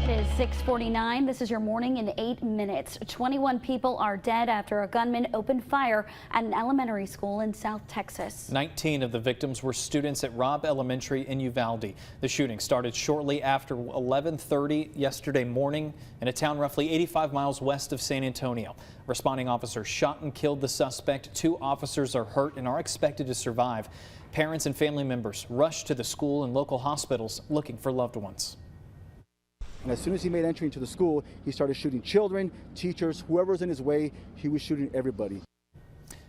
It is 6:49. This is your morning in 8 minutes. 21 people are dead after a gunman opened fire at an elementary school in South Texas. 19 of the victims were students at Robb Elementary in Uvalde. The shooting started shortly after 11:30 yesterday morning in a town roughly 85 miles west of San Antonio. Responding officers shot and killed the suspect. 2 officers are hurt and are expected to survive. Parents and family members rushed to the school and local hospitals looking for loved ones. And as soon as he made entry into the school, he started shooting children, teachers, whoever was in his way. He was shooting everybody.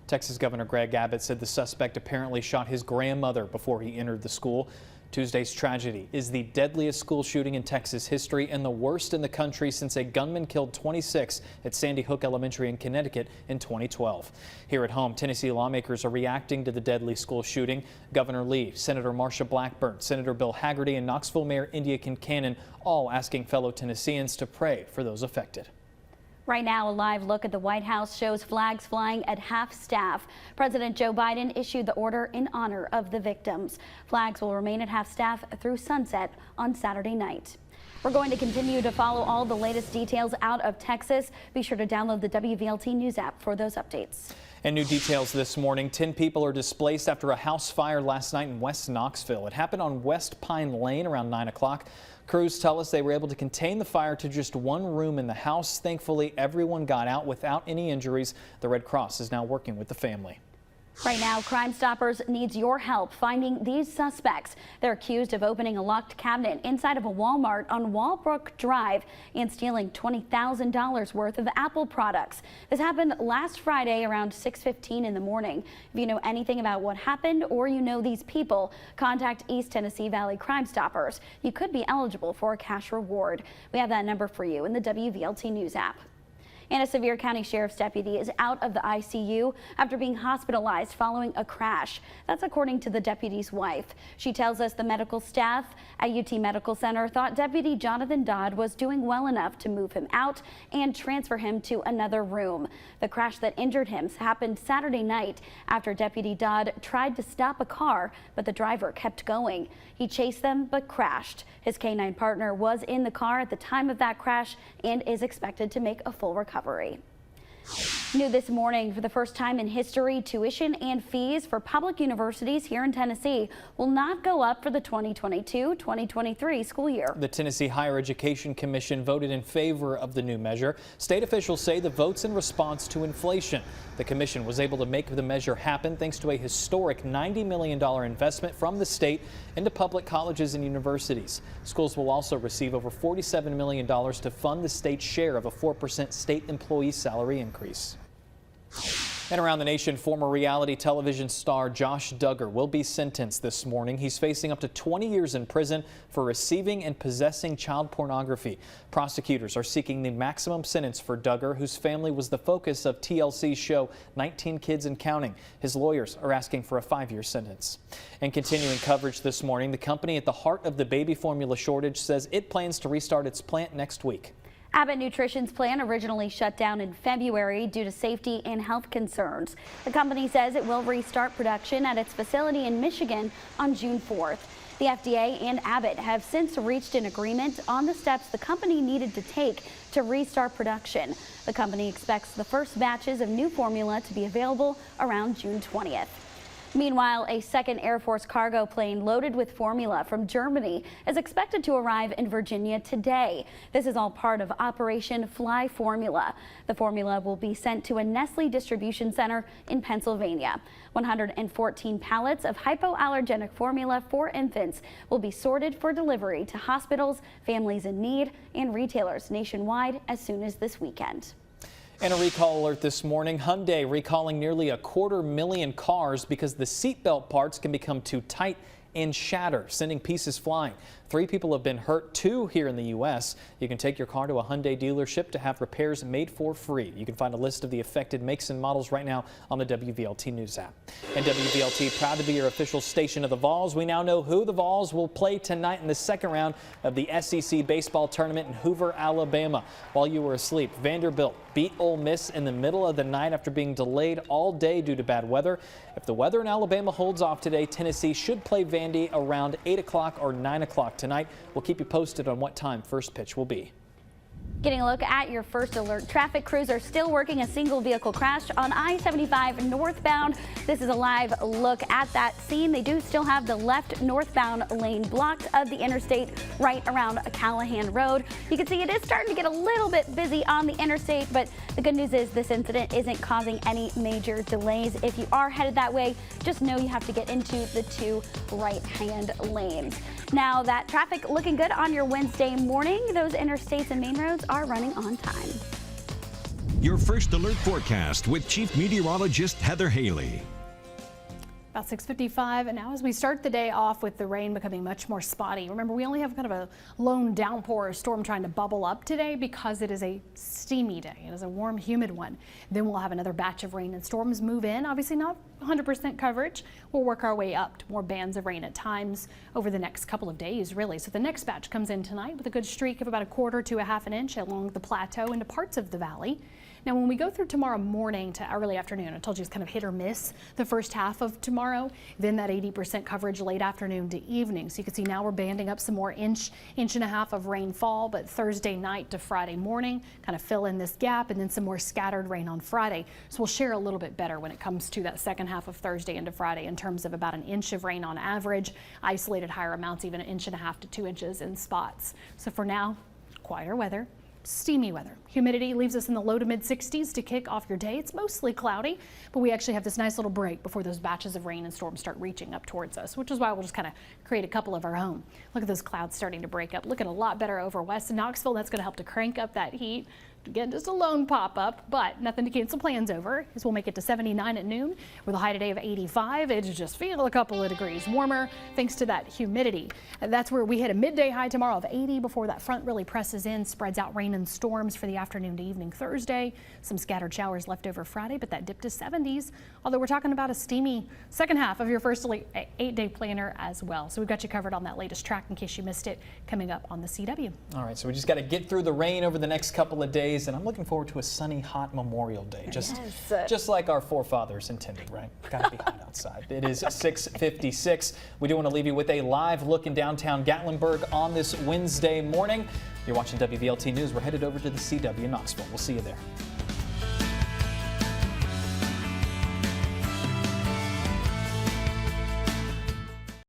Texas Governor Greg Abbott said the suspect apparently shot his grandmother before he entered the school. Tuesday's tragedy is the deadliest school shooting in Texas history and the worst in the country since a gunman killed 26 at Sandy Hook Elementary in Connecticut in 2012. Here at home, Tennessee lawmakers are reacting to the deadly school shooting. Governor Lee, Senator Marsha Blackburn, Senator Bill Hagerty, and Knoxville Mayor India Kincannon all asking fellow Tennesseans to pray for those affected. Right now, a live look at the White House shows flags flying at half staff. President Joe Biden issued the order in honor of the victims. Flags will remain at half staff through sunset on Saturday night. We're going to continue to follow all the latest details out of Texas. Be sure to download the WVLT News app for those updates. And new details this morning. 10 people are displaced after a house fire last night in West Knoxville. It happened on West Pine Lane around 9 o'clock. Crews tell us they were able to contain the fire to just one room in the house. Thankfully, everyone got out without any injuries. The Red Cross is now working with the family. Right now, Crime Stoppers needs your help finding these suspects. They're accused of opening a locked cabinet inside of a Walmart on Walbrook Drive and stealing $20,000 worth of Apple products. This happened last Friday around 6:15 in the morning. If you know anything about what happened or you know these people, contact East Tennessee Valley Crime Stoppers. You could be eligible for a cash reward. We have that number for you in the WVLT News app. And a Sevier County Sheriff's deputy is out of the ICU after being hospitalized following a crash. That's according to the deputy's wife. She tells us the medical staff at UT Medical Center thought Deputy Jonathan Dodd was doing well enough to move him out and transfer him to another room. The crash that injured him happened Saturday night after Deputy Dodd tried to stop a car, but the driver kept going. He chased them but crashed. His K-9 partner was in the car at the time of that crash and is expected to make a full recovery. New this morning, for the first time in history, tuition and fees for public universities here in Tennessee will not go up for the 2022-2023 school year. The Tennessee Higher Education Commission voted in favor of the new measure. State officials say the vote's in response to inflation. The commission was able to make the measure happen thanks to a historic $90 million investment from the state into public colleges and universities. Schools will also receive over $47 million to fund the state's share of a 4% state employee salary increase. And around the nation, former reality television star Josh Duggar will be sentenced this morning. He's facing up to 20 years in prison for receiving and possessing child pornography. Prosecutors are seeking the maximum sentence for Duggar, whose family was the focus of TLC's show 19 Kids and Counting. His lawyers are asking for a 5-year sentence. And continuing coverage this morning, the company at the heart of the baby formula shortage says it plans to restart its plant next week. Abbott Nutrition's plant originally shut down in February due to safety and health concerns. The company says it will restart production at its facility in Michigan on June 4th. The FDA and Abbott have since reached an agreement on the steps the company needed to take to restart production. The company expects the first batches of new formula to be available around June 20th. Meanwhile, a second Air Force cargo plane loaded with formula from Germany is expected to arrive in Virginia today. This is all part of Operation Fly Formula. The formula will be sent to a Nestle distribution center in Pennsylvania. 114 pallets of hypoallergenic formula for infants will be sorted for delivery to hospitals, families in need, and retailers nationwide as soon as this weekend. And a recall alert this morning. Hyundai recalling nearly 250,000 cars because the seatbelt parts can become too tight and shatter, sending pieces flying. 3 people have been hurt, 2 here in the U.S. You can take your car to a Hyundai dealership to have repairs made for free. You can find a list of the affected makes and models right now on the WVLT News app. And WVLT, proud to be your official station of the Vols. We now know who the Vols will play tonight in the second round of the SEC baseball tournament in Hoover, Alabama. While you were asleep, Vanderbilt beat Ole Miss in the middle of the night after being delayed all day due to bad weather. If the weather in Alabama holds off today, Tennessee should play Vandy around 8 o'clock or 9 o'clock tonight. We'll keep you posted on what time first pitch will be. Getting a look at your first alert. Traffic crews are still working a single vehicle crash on I-75 northbound. This is a live look at that scene. They do still have the left northbound lane blocked of the interstate right around Callahan Road. You can see it is starting to get a little bit busy on the interstate, but the good news is this incident isn't causing any major delays. If you are headed that way, just know you have to get into the two right-hand lanes. Now that traffic looking good on your Wednesday morning. Those interstates and main roads are running on time. Your first alert forecast with Chief Meteorologist Heather Haley. About 6:55, and now as we start the day off with the rain becoming much more spotty. Remember, we only have kind of a lone downpour or storm trying to bubble up today because it is a steamy day. It is a warm, humid one. Then we'll have another batch of rain and storms move in. Obviously not 100% coverage. We'll work our way up to more bands of rain at times over the next couple of days, really. So the next batch comes in tonight with a good streak of about 1/4 to 1/2 inch along the plateau into parts of the valley. Now, when we go through tomorrow morning to early afternoon, I told you it's kind of hit or miss the first half of tomorrow, then that 80% coverage late afternoon to evening. So you can see now we're banding up some more inch and a half of rainfall, but Thursday night to Friday morning kind of fill in this gap, and then some more scattered rain on Friday. So we'll share a little bit better when it comes to that second half of Thursday into Friday in terms of about 1 inch of rain on average, isolated higher amounts, even 1.5 inches to 2 inches in spots. So for now, quieter weather. Steamy weather. Humidity leaves us in the low to mid 60s to kick off your day. It's mostly cloudy, but we actually have this nice little break before those batches of rain and storms start reaching up towards us, which is why we'll just kind of create a couple of our own. Look at those clouds starting to break up. Looking a lot better over west of Knoxville. That's going to help to crank up that heat. Again, just a lone pop-up, but nothing to cancel plans over, as we'll make it to 79 at noon with a high today of 85. It'll just feel a couple of degrees warmer thanks to that humidity. And that's where we hit a midday high tomorrow of 80 before that front really presses in, spreads out rain and storms for the afternoon to evening Thursday. Some scattered showers left over Friday, but that dipped to 70s. Although we're talking about a steamy second half of your first 8-day planner as well. So we've got you covered on that latest track in case you missed it coming up on the CW. All right, so we just got to get through the rain over the next couple of days. And I'm looking forward to a sunny, hot Memorial Day, just like our forefathers intended, right? Got to be hot outside. It is 6:56. We do want to leave you with a live look in downtown Gatlinburg on this Wednesday morning. You're watching WVLT News. We're headed over to the CW in Knoxville. We'll see you there.